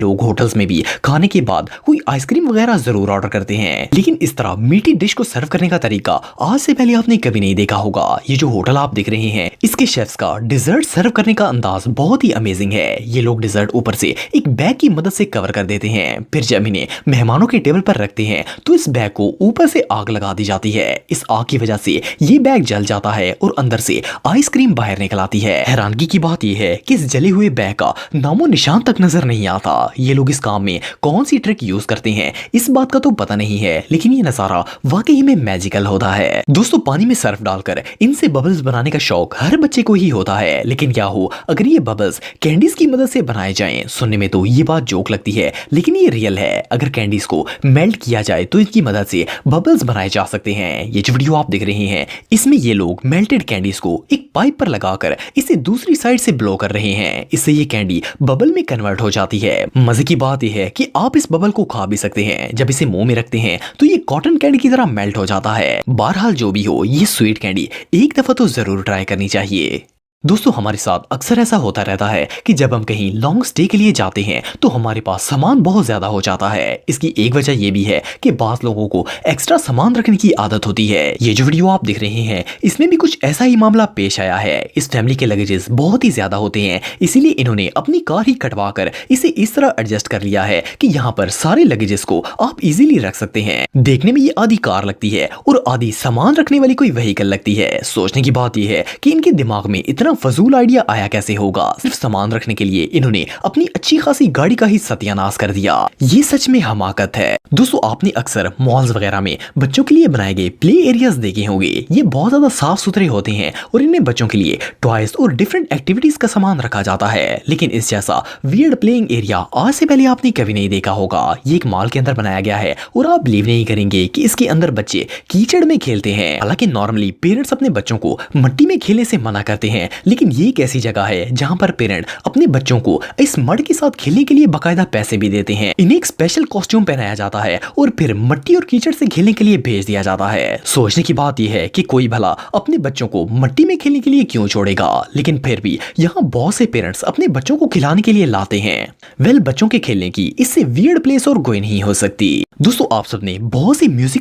लोग होटल्स में भी खाने के बाद कोई आइसक्रीम वगैरह जरूर ऑर्डर करते हैं, लेकिन इस तरह मीठी डिश को सर्व करने का तरीका आज से पहले आपने कभी नहीं देखा होगा। ये जो होटल आप देख रहे हैं, इसके शेफ्स का डिजर्ट सर्व करने का अंदाज बहुत ही अमेजिंग है। ये लोग डिजर्ट ऊपर से एक बैग की मदद से कवर कर देते हैं, फिर जब इन्हें मेहमानों के टेबल पर रखते हैं तो इस बैग को ऊपर से आग लगा दी जाती है। इस आग की वजह से ये बैग जल जाता है और अंदर से आइसक्रीम बाहर निकल आती है। हैरानगी की बात यह है कि इस जले हुए बैग का नामो निशान तक नजर नहीं आता। ये लोग इस काम में कौन सी ट्रिक यूज करते हैं इस बात का तो पता नहीं है, लेकिन ये नजारा वाकई में मैजिकल होता है। दोस्तों, पानी में सर्फ डालकर इनसे बबल्स बनाने का शौक हर बच्चे को ही होता है, लेकिन क्या हो अगर ये बबल्स कैंडीज की मदद से बनाए जाएं। सुनने में तो ये बात जोक लगती है, लेकिन ये रियल है। अगर कैंडीज को मेल्ट किया जाए तो इनकी मदद से बबल्स बनाए जा सकते हैं। ये जो वीडियो आप देख रहे हैं, इसमें ये लोग मेल्टेड कैंडीज को एक पाइप पर लगाकर इसे दूसरी साइड से ब्लो कर रहे हैं। इससे ये कैंडी बबल में कन्वर्ट हो जाती है। मजे की बात यह है कि आप इस बबल को खा भी सकते हैं। जब इसे मुंह में रखते हैं तो ये कॉटन कैंडी की तरह मेल्ट हो जाता है। बहरहाल जो भी हो, ये स्वीट कैंडी एक दफा तो जरूर ट्राई करनी चाहिए। दोस्तों, हमारे साथ अक्सर ऐसा होता रहता है कि जब हम कहीं लॉन्ग स्टे के लिए जाते हैं तो हमारे पास सामान बहुत ज्यादा हो जाता है। इसकी एक वजह यह भी है कि बास लोगों को एक्स्ट्रा सामान रखने की आदत होती है। ये जो वीडियो आप देख रहे हैं, इसमें भी कुछ ऐसा ही मामला पेश आया है। इस फैमिली के लगेजेस बहुत ही ज्यादा होते हैं, इसीलिए इन्होंने अपनी कार ही कटवा कर इसे इस तरह एडजस्ट कर लिया है कि यहाँ पर सारे लगेजेस को आप इजीली रख सकते हैं। देखने में ये आधी कार लगती है और आधी सामान रखने वाली कोई व्हीकल लगती है। सोचने की बात यह है कि इनके दिमाग में इतना फजूल आइडिया आया कैसे होगा। सिर्फ सामान रखने के लिए इन्होंने अपनी अच्छी खासी गाड़ी का ही सत्यानाश कर दिया। ये सच में हमाकत है। दोस्तों, आपने अक्सर मॉल्स वगैरह में बच्चों के लिए बनाए गए प्ले एरियाज देखे होंगे। ये बहुत ज्यादा साफ सुथरे होते हैं और इनमें बच्चों के लिए टॉयज और डिफरेंट एक्टिविटीज का सामान रखा जाता है, लेकिन इस जैसा वियर्ड प्लेइंग एरिया आज से पहले आपने कभी नहीं देखा होगा। ये एक मॉल के अंदर बनाया गया है और आप बिलीव नहीं करेंगे कि इसके अंदर बच्चे कीचड़ में खेलते हैं। हालांकि नॉर्मली पेरेंट्स अपने बच्चों को मिट्टी में खेलने से मना करते हैं, लेकिन ये एक ऐसी जगह है जहां पर पेरेंट अपने बच्चों को इस मड के साथ खेलने के लिए बाकायदा पैसे भी देते हैं। इन्हें एक स्पेशल कॉस्ट्यूम पहनाया जाता है और फिर मिट्टी और कीचड़ से खेलने के लिए भेज दिया जाता है। सोचने की बात यह है कि कोई भला अपने बच्चों को मिट्टी में खेलने के लिए क्यों छोड़ेगा, लेकिन फिर भी यहाँ बहुत से पेरेंट्स अपने बच्चों को खिलाने के लिए लाते हैं। बच्चों के खेलने की इससे वियर्ड प्लेस और कोई नहीं हो सकती। दोस्तों, आप सबने बहुत सी म्यूजिक